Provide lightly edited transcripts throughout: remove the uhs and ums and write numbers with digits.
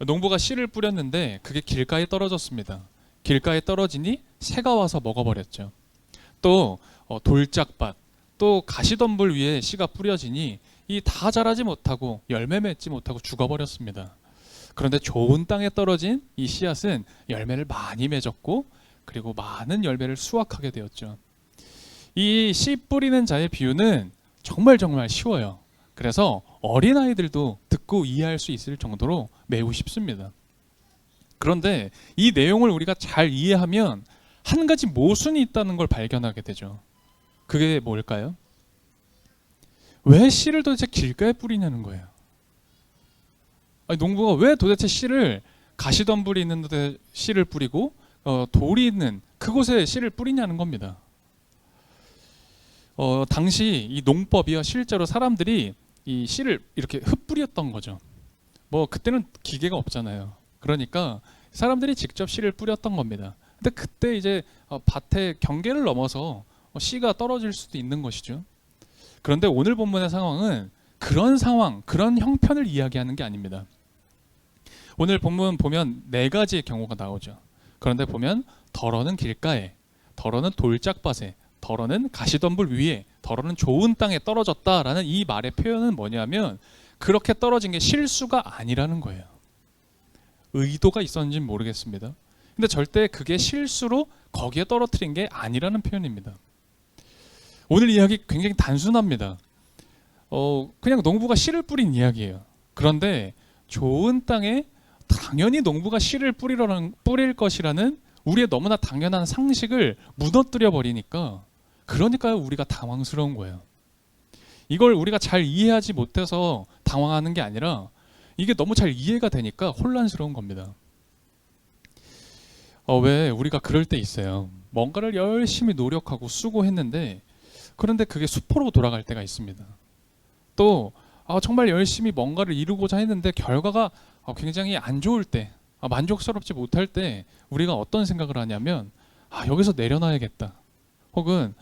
농부가 씨를 뿌렸는데 그게 길가에 떨어졌습니다. 길가에 떨어지니 새가 와서 먹어버렸죠. 또 돌짝밭, 또 가시덤불 위에 씨가 뿌려지니 이 다 자라지 못하고 열매 맺지 못하고 죽어버렸습니다. 그런데 좋은 땅에 떨어진 이 씨앗은 열매를 많이 맺었고 그리고 많은 열매를 수확하게 되었죠. 이 씨 뿌리는 자의 비유는 정말 쉬워요. 그래서 어린아이들도 듣고 이해할 수 있을 정도로 매우 쉽습니다. 그런데 이 내용을 우리가 잘 이해하면 한 가지 모순이 있다는 걸 발견하게 되죠. 그게 뭘까요? 왜 씨를 도대체 길가에 뿌리냐는 거예요. 아니, 농부가 왜 도대체 씨를 가시덤불이 있는 데 씨를 뿌리고 돌이 있는 그곳에 씨를 뿌리냐는 겁니다. 당시 이 농법이요, 실제로 사람들이 이 씨를 이렇게 흩뿌렸던 거죠. 뭐 그때는 기계가 없잖아요. 그러니까 사람들이 직접 씨를 뿌렸던 겁니다. 근데 그때 이제 밭의 경계를 넘어서 씨가 떨어질 수도 있는 것이죠. 그런데 오늘 본문의 상황은 그런 상황, 그런 형편을 이야기하는 게 아닙니다. 오늘 본문 보면 네 가지의 경우가 나오죠. 그런데 보면 덜어는 길가에, 덜어는 돌짝밭에, 덜어는 가시덤불 위에, 덜어는 좋은 땅에 떨어졌다라는 이 말의 표현은 뭐냐면 그렇게 떨어진 게 실수가 아니라는 거예요. 의도가 있었는지는 모르겠습니다. 근데 절대 그게 실수로 거기에 떨어뜨린 게 아니라는 표현입니다. 오늘 이야기 굉장히 단순합니다. 그냥 농부가 씨를 뿌린 이야기예요. 그런데 좋은 땅에 당연히 농부가 씨를 뿌릴 것이라는 우리의 너무나 당연한 상식을 무너뜨려 버리니까, 그러니까요 우리가 당황스러운 거예요. 이걸 우리가 잘 이해하지 못해서 당황하는 게 아니라 이게 너무 잘 이해가 되니까 혼란스러운 겁니다. 왜 우리가 그럴 때 있어요. 뭔가를 열심히 노력하고 수고했는데 그런데 그게 수포로 돌아갈 때가 있습니다. 또 정말 열심히 뭔가를 이루고자 했는데 결과가 굉장히 안 좋을 때, 만족스럽지 못할 때 우리가 어떤 생각을 하냐면 여기서 내려놔야겠다, 혹은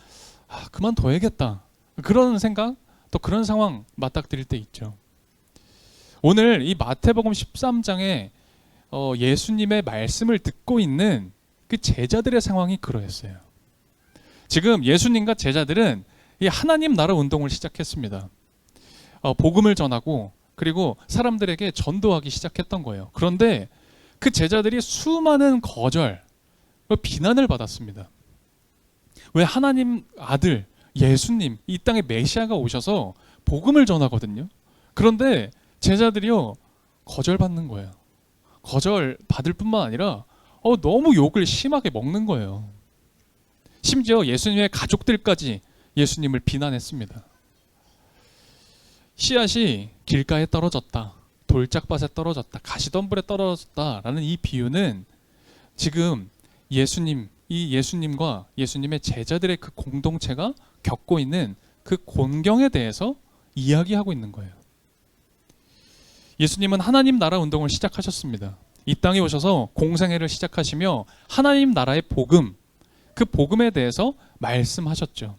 그만둬야겠다, 그런 생각, 또 그런 상황 맞닥뜨릴 때 있죠. 오늘 이 마태복음 13장에 예수님의 말씀을 듣고 있는 그 제자들의 상황이 그러했어요. 지금 예수님과 제자들은 이 하나님 나라 운동을 시작했습니다. 복음을 전하고 그리고 사람들에게 전도하기 시작했던 거예요. 그런데 그 제자들이 수많은 거절, 비난을 받았습니다. 왜 하나님 아들 예수님, 이 땅에 메시아가 오셔서 복음을 전하거든요. 그런데 제자들이요 거절받는 거예요. 거절받을 뿐만 아니라 너무 욕을 심하게 먹는 거예요. 심지어 예수님의 가족들까지 예수님을 비난했습니다. 씨앗이 길가에 떨어졌다, 돌짝밭에 떨어졌다, 가시덤불에 떨어졌다라는 이 비유는 지금 예수님과 예수님의 제자들의 그 공동체가 겪고 있는 그 곤경에 대해서 이야기하고 있는 거예요. 예수님은 하나님 나라 운동을 시작하셨습니다. 이 땅에 오셔서 공생애를 시작하시며 하나님 나라의 복음, 그 복음에 대해서 말씀하셨죠.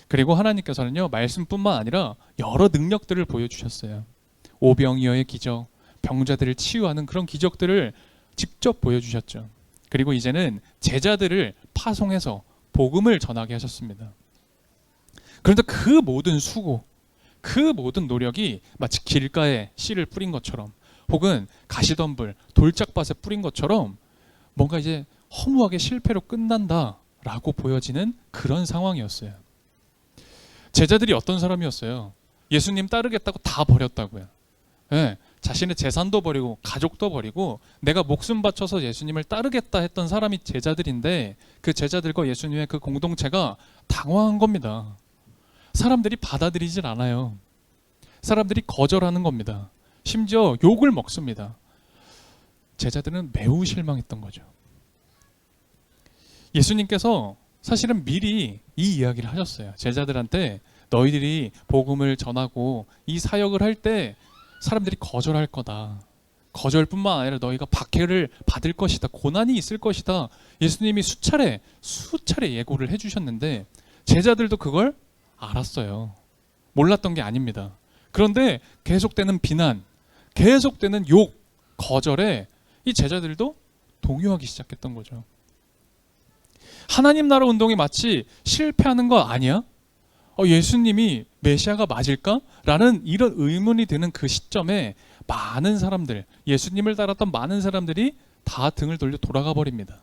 그리고 하나님께서는요 말씀뿐만 아니라 여러 능력들을 보여주셨어요. 오병이어의 기적, 병자들을 치유하는 그런 기적들을 직접 보여주셨죠. 그리고 이제는 제자들을 파송해서 복음을 전하게 하셨습니다. 그런데 그 모든 수고, 그 모든 노력이 마치 길가에 씨를 뿌린 것처럼, 혹은 가시덤불, 돌짝밭에 뿌린 것처럼 뭔가 이제 허무하게 실패로 끝난다라고 보여지는 그런 상황이었어요. 제자들이 어떤 사람이었어요? 예수님 따르겠다고 다 버렸다고요. 네, 자신의 재산도 버리고 가족도 버리고 내가 목숨 바쳐서 예수님을 따르겠다 했던 사람이 제자들인데, 그 제자들과 예수님의 그 공동체가 당황한 겁니다. 사람들이 받아들이질 않아요. 사람들이 거절하는 겁니다. 심지어 욕을 먹습니다. 제자들은 매우 실망했던 거죠. 예수님께서 사실은 미리 이 이야기를 하셨어요. 제자들한테 너희들이 복음을 전하고 이 사역을 할 때 사람들이 거절할 거다. 거절뿐만 아니라 너희가 박해를 받을 것이다. 고난이 있을 것이다. 예수님이 수차례 예고를 해주셨는데 제자들도 그걸 알았어요. 몰랐던 게 아닙니다. 그런데 계속되는 비난, 계속되는 욕, 거절에 이 제자들도 동요하기 시작했던 거죠. 하나님 나라 운동이 마치 실패하는 거 아니야? 예수님이 메시아가 맞을까? 라는 이런 의문이 드는 그 시점에 많은 사람들, 예수님을 따랐던 많은 사람들이 다 등을 돌려 돌아가 버립니다.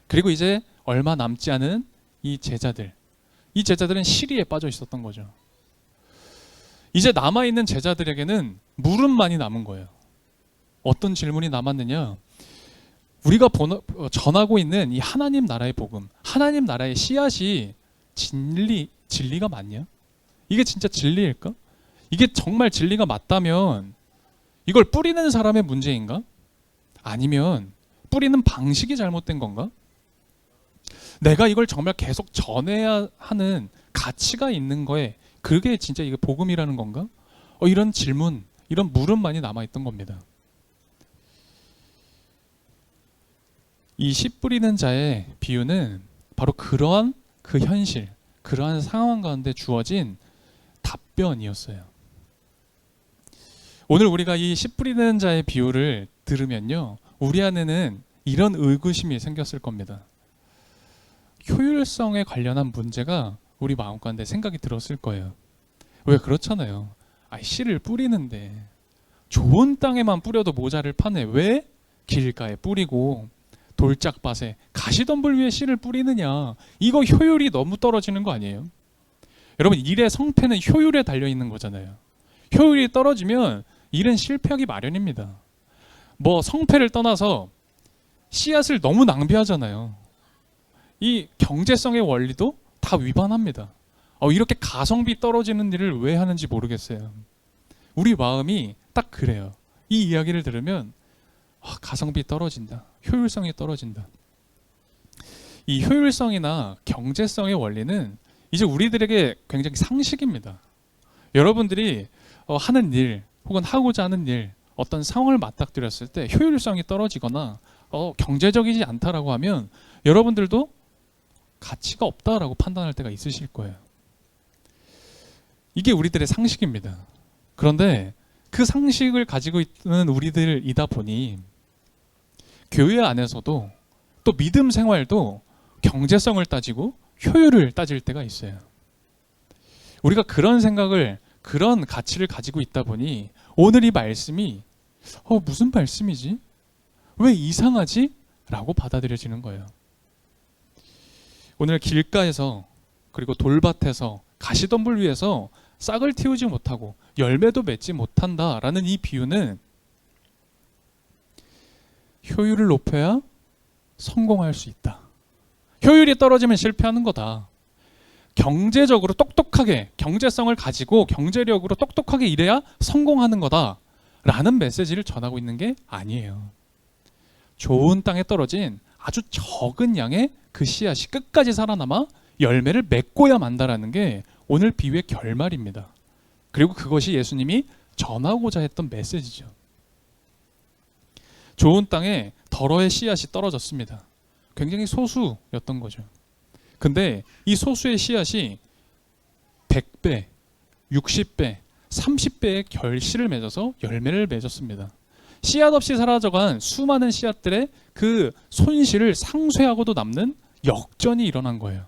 그리고 이제 얼마 남지 않은 이 제자들은 시리에 빠져 있었던 거죠. 이제 남아있는 제자들에게는 물음만이 남은 거예요. 어떤 질문이 남았느냐? 우리가 전하고 있는 이 하나님 나라의 복음, 하나님 나라의 씨앗이 진리가 맞냐? 이게 진짜 진리일까? 이게 정말 진리가 맞다면 이걸 뿌리는 사람의 문제인가? 아니면 뿌리는 방식이 잘못된 건가? 내가 이걸 정말 계속 전해야 하는 가치가 있는 거에 그게 진짜 이게 복음이라는 건가? 이런 질문, 이런 물음만이 남아있던 겁니다. 이 씨 뿌리는 자의 비유는 바로 그러한 그 현실, 그러한 상황 가운데 주어진 답변이었어요. 오늘 우리가 이 씨 뿌리는 자의 비유를 들으면요, 우리 안에는 이런 의구심이 생겼을 겁니다. 효율성에 관련한 문제가 우리 마음 가운데 생각이 들었을 거예요. 왜 그렇잖아요. 씨를 뿌리는데 좋은 땅에만 뿌려도 모자를 파네. 왜 길가에 뿌리고 돌짝밭에 가시덤불 위에 씨를 뿌리느냐. 이거 효율이 너무 떨어지는 거 아니에요? 여러분, 일의 성패는 효율에 달려있는 거잖아요. 효율이 떨어지면 일은 실패하기 마련입니다. 성패를 떠나서 씨앗을 너무 낭비하잖아요. 이 경제성의 원리도 다 위반합니다. 이렇게 가성비 떨어지는 일을 왜 하는지 모르겠어요. 우리 마음이 딱 그래요. 이 이야기를 들으면 가성비 떨어진다. 효율성이 떨어진다. 이 효율성이나 경제성의 원리는 이제 우리들에게 굉장히 상식입니다. 여러분들이 하는 일 혹은 하고자 하는 일, 어떤 상황을 맞닥뜨렸을 때 효율성이 떨어지거나 경제적이지 않다라고 하면 여러분들도 가치가 없다라고 판단할 때가 있으실 거예요. 이게 우리들의 상식입니다. 그런데 그 상식을 가지고 있는 우리들이다 보니 교회 안에서도 또 믿음 생활도 경제성을 따지고 효율을 따질 때가 있어요. 우리가 그런 생각을, 그런 가치를 가지고 있다 보니 오늘 이 말씀이 무슨 말씀이지? 왜 이상하지? 라고 받아들여지는 거예요. 오늘 길가에서 그리고 돌밭에서 가시덤불 위에서 싹을 틔우지 못하고 열매도 맺지 못한다라는 이 비유는 효율을 높여야 성공할 수 있다. 효율이 떨어지면 실패하는 거다. 경제적으로 똑똑하게, 경제성을 가지고 경제력으로 똑똑하게 일해야 성공하는 거다 라는 메시지를 전하고 있는 게 아니에요. 좋은 땅에 떨어진 아주 적은 양의 그 씨앗이 끝까지 살아남아 열매를 맺고야 만다라는 게 오늘 비유의 결말입니다. 그리고 그것이 예수님이 전하고자 했던 메시지죠. 좋은 땅에 덜어의 씨앗이 떨어졌습니다. 굉장히 소수였던 거죠. 근데 이 소수의 씨앗이 100배, 60배, 30배의 결실을 맺어서 열매를 맺었습니다. 씨앗 없이 사라져간 수많은 씨앗들의 그 손실을 상쇄하고도 남는 역전이 일어난 거예요.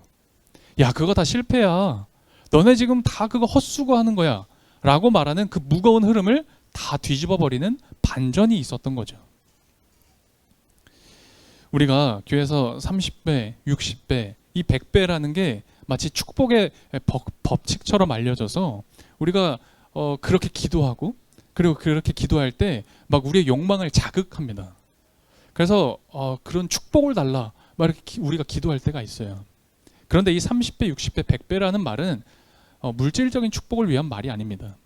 야, 그거 다 실패야. 너네 지금 다 그거 헛수고하는 거야. 라고 말하는 그 무거운 흐름을 다 뒤집어버리는 반전이 있었던 거죠. 우리가 교회에서 30배, 60배, 이 100배라는 게 마치 축복의 법칙처럼 알려져서 우리가 그렇게 기도하고 그리고 그렇게 기도할 때 막 우리의 욕망을 자극합니다. 그래서 그런 축복을 달라 막 이렇게 우리가 기도할 때가 있어요. 그런데 이 30배, 60배, 100배라는 말은 물질적인 축복을 위한 말이 아닙니다.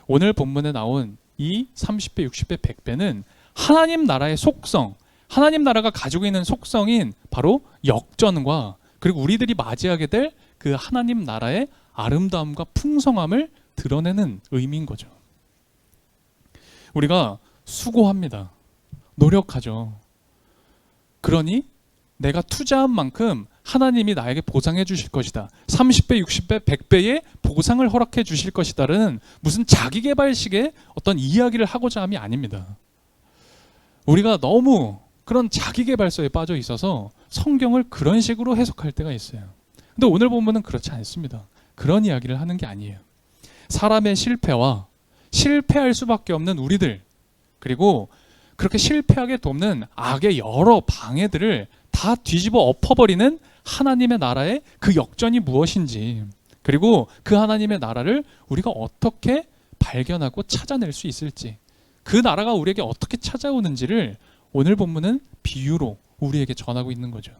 오늘 본문에 나온 이 30배, 60배, 100배는 하나님 나라의 속성, 하나님 나라가 가지고 있는 속성인 바로 역전과 그리고 우리들이 맞이하게 될 그 하나님 나라의 아름다움과 풍성함을 드러내는 의미인 거죠. 우리가 수고합니다. 노력하죠. 그러니 내가 투자한 만큼 하나님이 나에게 보상해 주실 것이다. 30배, 60배, 100배의 보상을 허락해 주실 것이다라는 무슨 자기개발식의 어떤 이야기를 하고자 함이 아닙니다. 우리가 너무 그런 자기계발서에 빠져 있어서 성경을 그런 식으로 해석할 때가 있어요. 근데 오늘 본문은 그렇지 않습니다. 그런 이야기를 하는 게 아니에요. 사람의 실패와 실패할 수밖에 없는 우리들, 그리고 그렇게 실패하게 돕는 악의 여러 방해들을 다 뒤집어 엎어버리는 하나님의 나라의 그 역전이 무엇인지, 그리고 그 하나님의 나라를 우리가 어떻게 발견하고 찾아낼 수 있을지, 그 나라가 우리에게 어떻게 찾아오는지를 오늘 본문은 비유로 우리에게 전하고 있는 거죠.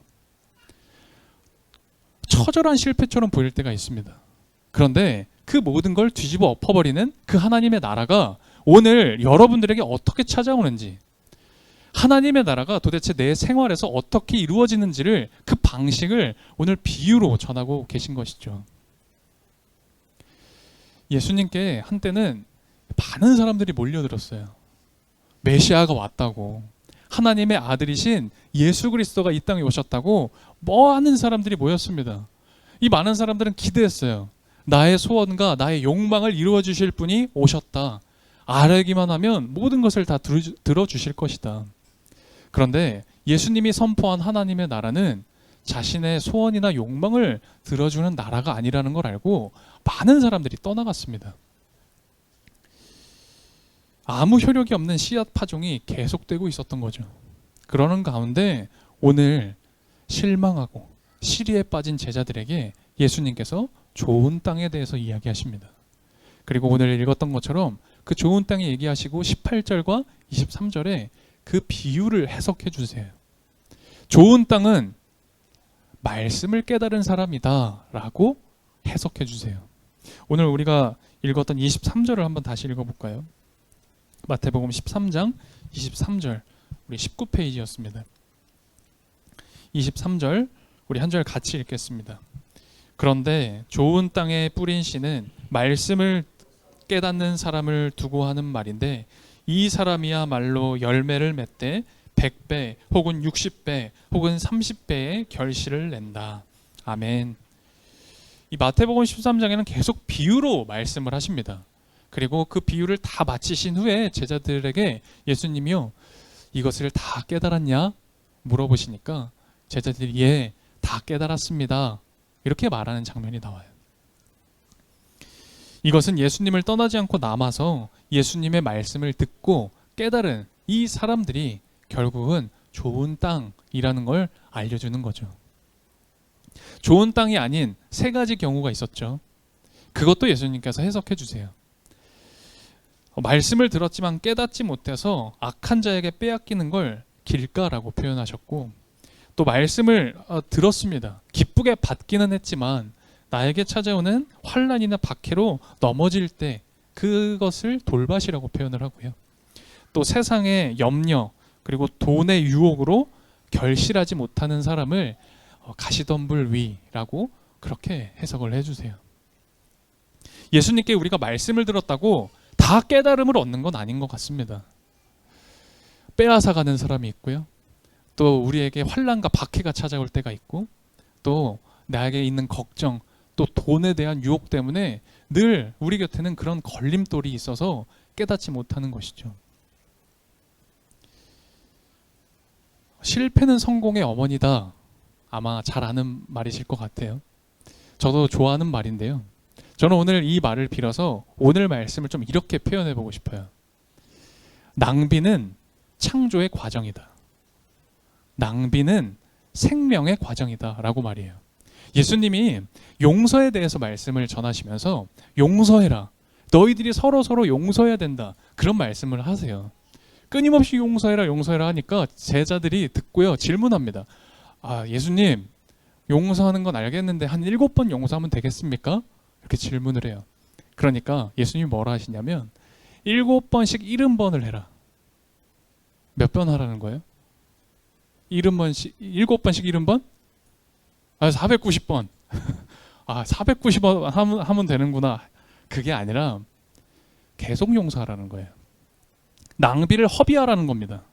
처절한 실패처럼 보일 때가 있습니다. 그런데 그 모든 걸 뒤집어 엎어버리는 그 하나님의 나라가 오늘 여러분들에게 어떻게 찾아오는지, 하나님의 나라가 도대체 내 생활에서 어떻게 이루어지는지를, 그 방식을 오늘 비유로 전하고 계신 것이죠. 예수님께 한때는 많은 사람들이 몰려들었어요. 메시아가 왔다고, 하나님의 아들이신 예수 그리스도가 이 땅에 오셨다고 많은 사람들이 모였습니다. 이 많은 사람들은 기대했어요. 나의 소원과 나의 욕망을 이루어 주실 분이 오셨다. 아뢰기만 하면 모든 것을 다 들어주실 것이다. 그런데 예수님이 선포한 하나님의 나라는 자신의 소원이나 욕망을 들어주는 나라가 아니라는 걸 알고 많은 사람들이 떠나갔습니다. 아무 효력이 없는 씨앗 파종이 계속되고 있었던 거죠. 그러는 가운데 오늘 실망하고 시리에 빠진 제자들에게 예수님께서 좋은 땅에 대해서 이야기하십니다. 그리고 오늘 읽었던 것처럼 그 좋은 땅에 얘기하시고 18절과 23절에 그 비유를 해석해 주세요. 좋은 땅은 말씀을 깨달은 사람이다 라고 해석해 주세요. 오늘 우리가 읽었던 23절을 한번 다시 읽어볼까요? 마태복음 13장 23절, 우리 19페이지였습니다. 23절 우리 한 절 같이 읽겠습니다. 그런데 좋은 땅에 뿌린 씨는 말씀을 깨닫는 사람을 두고 하는 말인데, 이 사람이야말로 열매를 맺되 100배 혹은 60배 혹은 30배의 결실을 낸다. 아멘. 이 마태복음 13장에는 계속 비유로 말씀을 하십니다. 그리고 그 비유를 다 마치신 후에 제자들에게 예수님이요, 이것을 다 깨달았냐? 물어보시니까 제자들이 예, 다 깨달았습니다. 이렇게 말하는 장면이 나와요. 이것은 예수님을 떠나지 않고 남아서 예수님의 말씀을 듣고 깨달은 이 사람들이 결국은 좋은 땅이라는 걸 알려주는 거죠. 좋은 땅이 아닌 세 가지 경우가 있었죠. 그것도 예수님께서 해석해 주세요. 말씀을 들었지만 깨닫지 못해서 악한 자에게 빼앗기는 걸 길가라고 표현하셨고, 또 말씀을 들었습니다. 기쁘게 받기는 했지만 나에게 찾아오는 환난이나 박해로 넘어질 때 그것을 돌밭이라고 표현을 하고요. 또 세상의 염려 그리고 돈의 유혹으로 결실하지 못하는 사람을 가시덤불 위라고 그렇게 해석을 해주세요. 예수님께 우리가 말씀을 들었다고 다 깨달음을 얻는 건 아닌 것 같습니다. 빼앗아가는 사람이 있고요. 또 우리에게 환난과 박해가 찾아올 때가 있고, 또 나에게 있는 걱정, 또 돈에 대한 유혹 때문에 늘 우리 곁에는 그런 걸림돌이 있어서 깨닫지 못하는 것이죠. 실패는 성공의 어머니다. 아마 잘 아는 말이실 것 같아요. 저도 좋아하는 말인데요. 저는 오늘 이 말을 빌어서 오늘 말씀을 좀 이렇게 표현해 보고 싶어요. 낭비는 창조의 과정이다. 낭비는 생명의 과정이다 라고 말이에요. 예수님이 용서에 대해서 말씀을 전하시면서 용서해라, 너희들이 서로 용서해야 된다, 그런 말씀을 하세요. 끊임없이 용서해라 하니까 제자들이 듣고요 질문합니다. 아, 예수님, 용서하는 건 알겠는데 한 7번 용서하면 되겠습니까? 이렇게 질문을 해요. 그러니까 예수님이 뭐라 하시냐면 7번씩 70번을 해라. 몇 번 하라는 거예요? 70번씩 70번? 아, 490번. 아, 490번 하면 되는구나. 그게 아니라 계속 용서하라는 거예요. 낭비를 허비하라는 겁니다.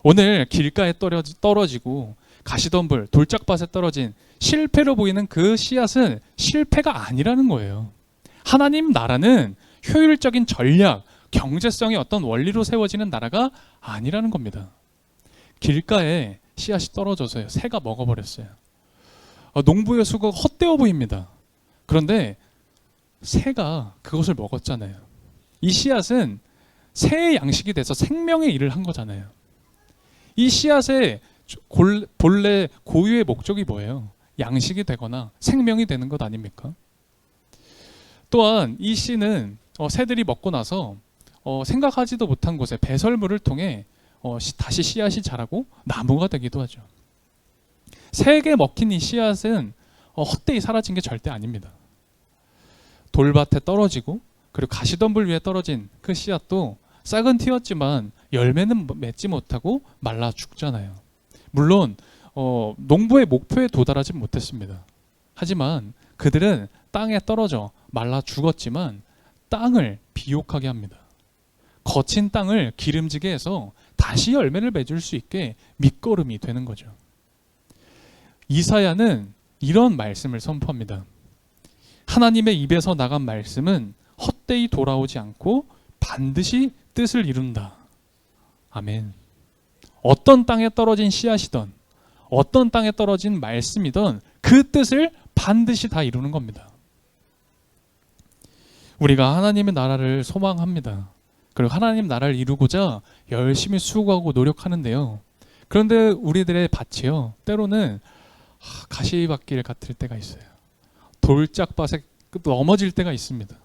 오늘 길가에 떨어지고 가시덤불, 돌짝밭에 떨어진 실패로 보이는 그 씨앗은 실패가 아니라는 거예요. 하나님 나라는 효율적인 전략, 경제성이 어떤 원리로 세워지는 나라가 아니라는 겁니다. 길가에 씨앗이 떨어져서요, 새가 먹어버렸어요. 농부의 수고가 헛되어 보입니다. 그런데 새가 그것을 먹었잖아요. 이 씨앗은 새의 양식이 돼서 생명의 일을 한 거잖아요. 이 씨앗의 본래 고유의 목적이 뭐예요? 양식이 되거나 생명이 되는 것 아닙니까? 또한 이 씨는 새들이 먹고 나서 생각하지도 못한 곳에 배설물을 통해 다시 씨앗이 자라고 나무가 되기도 하죠. 새에게 먹힌 이 씨앗은 헛되이 사라진 게 절대 아닙니다. 돌밭에 떨어지고 그리고 가시덤불 위에 떨어진 그 씨앗도 싹은 틔었지만 열매는 맺지 못하고 말라 죽잖아요. 물론 농부의 목표에 도달하지 못했습니다. 하지만 그들은 땅에 떨어져 말라 죽었지만 땅을 비옥하게 합니다. 거친 땅을 기름지게 해서 다시 열매를 맺을 수 있게 밑거름이 되는 거죠. 이사야는 이런 말씀을 선포합니다. 하나님의 입에서 나간 말씀은 헛되이 돌아오지 않고 반드시 뜻을 이룬다. 아멘. 어떤 땅에 떨어진 씨앗이든 어떤 땅에 떨어진 말씀이든 그 뜻을 반드시 다 이루는 겁니다. 우리가 하나님의 나라를 소망합니다. 그리고 하나님 나라를 이루고자 열심히 수고하고 노력하는데요. 그런데 우리들의 밭이요, 때로는 가시밭길 같을 때가 있어요. 돌짝밭에 넘어질 때가 있습니다.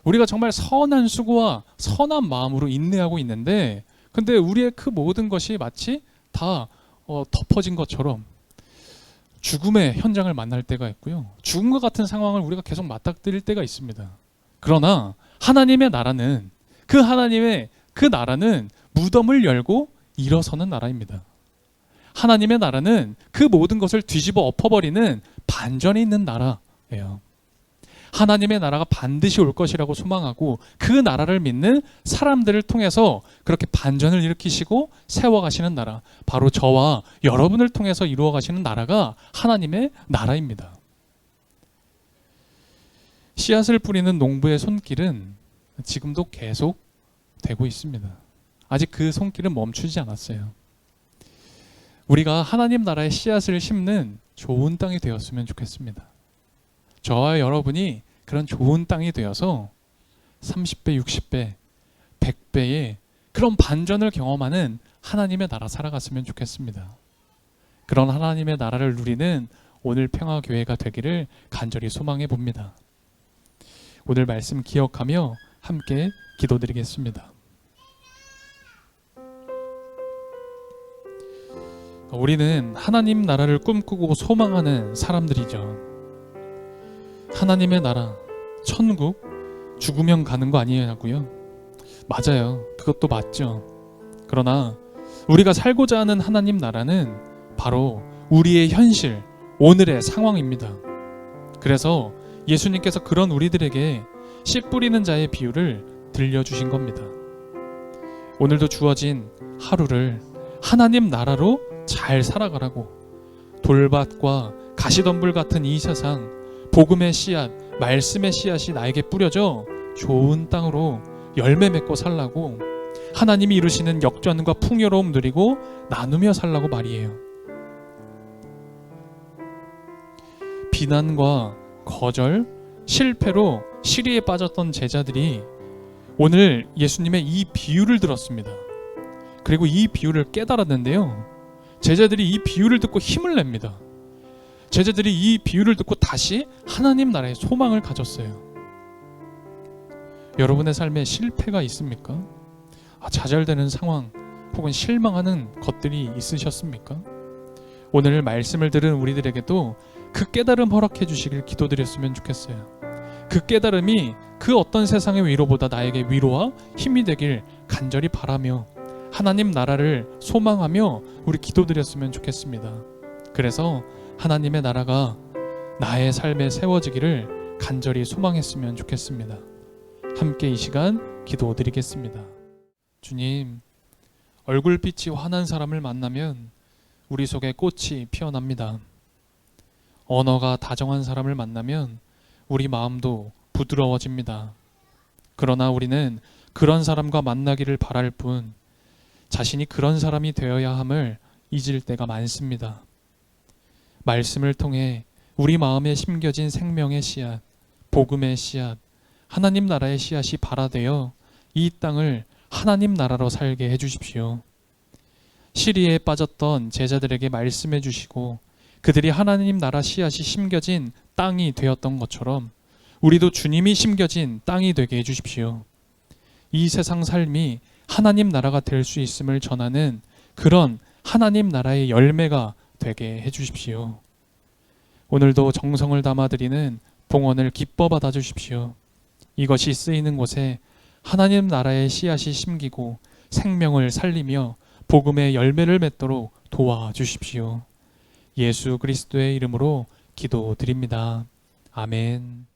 우리가 정말 선한 수고와 선한 마음으로 인내하고 있는데, 근데 우리의 그 모든 것이 마치 다 덮어진 것처럼 죽음의 현장을 만날 때가 있고요. 죽음과 같은 상황을 우리가 계속 맞닥뜨릴 때가 있습니다. 그러나 하나님의 나라는 그 나라는 무덤을 열고 일어서는 나라입니다. 하나님의 나라는 그 모든 것을 뒤집어 엎어버리는 반전이 있는 나라예요. 하나님의 나라가 반드시 올 것이라고 소망하고 그 나라를 믿는 사람들을 통해서 그렇게 반전을 일으키시고 세워가시는 나라, 바로 저와 여러분을 통해서 이루어가시는 나라가 하나님의 나라입니다. 씨앗을 뿌리는 농부의 손길은 지금도 계속 되고 있습니다. 아직 그 손길은 멈추지 않았어요. 우리가 하나님 나라의 씨앗을 심는 좋은 땅이 되었으면 좋겠습니다. 저와 여러분이 그런 좋은 땅이 되어서 30배, 60배, 100배의 그런 반전을 경험하는 하나님의 나라 살아갔으면 좋겠습니다. 그런 하나님의 나라를 누리는 오늘 평화교회가 되기를 간절히 소망해 봅니다. 오늘 말씀 기억하며 함께 기도드리겠습니다. 우리는 하나님 나라를 꿈꾸고 소망하는 사람들이죠. 하나님의 나라, 천국, 죽으면 가는 거 아니냐고요? 맞아요. 그것도 맞죠. 그러나 우리가 살고자 하는 하나님 나라는 바로 우리의 현실, 오늘의 상황입니다. 그래서 예수님께서 그런 우리들에게 씨 뿌리는 자의 비유를 들려주신 겁니다. 오늘도 주어진 하루를 하나님 나라로 잘 살아가라고, 돌밭과 가시덤불 같은 이 세상, 복음의 씨앗, 말씀의 씨앗이 나에게 뿌려져 좋은 땅으로 열매 맺고 살라고, 하나님이 이루시는 역전과 풍요로움 누리고 나누며 살라고 말이에요. 비난과 거절, 실패로 시리에 빠졌던 제자들이 오늘 예수님의 이 비유를 들었습니다. 그리고 이 비유를 깨달았는데요, 제자들이 이 비유를 듣고 힘을 냅니다. 제자들이 이 비유를 듣고 다시 하나님 나라의 소망을 가졌어요. 여러분의 삶에 실패가 있습니까? 좌절되는 상황 혹은 실망하는 것들이 있으셨습니까? 오늘 말씀을 들은 우리들에게도 그 깨달음 허락해 주시길 기도드렸으면 좋겠어요. 그 깨달음이 그 어떤 세상의 위로보다 나에게 위로와 힘이 되길 간절히 바라며 하나님 나라를 소망하며 우리 기도드렸으면 좋겠습니다. 그래서 하나님의 나라가 나의 삶에 세워지기를 간절히 소망했으면 좋겠습니다. 함께 이 시간 기도드리겠습니다. 주님, 얼굴빛이 환한 사람을 만나면 우리 속에 꽃이 피어납니다. 언어가 다정한 사람을 만나면 우리 마음도 부드러워집니다. 그러나 우리는 그런 사람과 만나기를 바랄 뿐 자신이 그런 사람이 되어야 함을 잊을 때가 많습니다. 말씀을 통해 우리 마음에 심겨진 생명의 씨앗, 복음의 씨앗, 하나님 나라의 씨앗이 발아되어 이 땅을 하나님 나라로 살게 해주십시오. 시리에 빠졌던 제자들에게 말씀해 주시고 그들이 하나님 나라 씨앗이 심겨진 땅이 되었던 것처럼 우리도 주님이 심겨진 땅이 되게 해주십시오. 이 세상 삶이 하나님 나라가 될 수 있음을 전하는 그런 하나님 나라의 열매가 되게 해주십시오. 오늘도 정성을 담아드리는 봉헌을 기뻐 받아주십시오. 이것이 쓰이는 곳에 하나님 나라의 씨앗이 심기고 생명을 살리며 복음의 열매를 맺도록 도와주십시오. 예수 그리스도의 이름으로 기도드립니다. 아멘.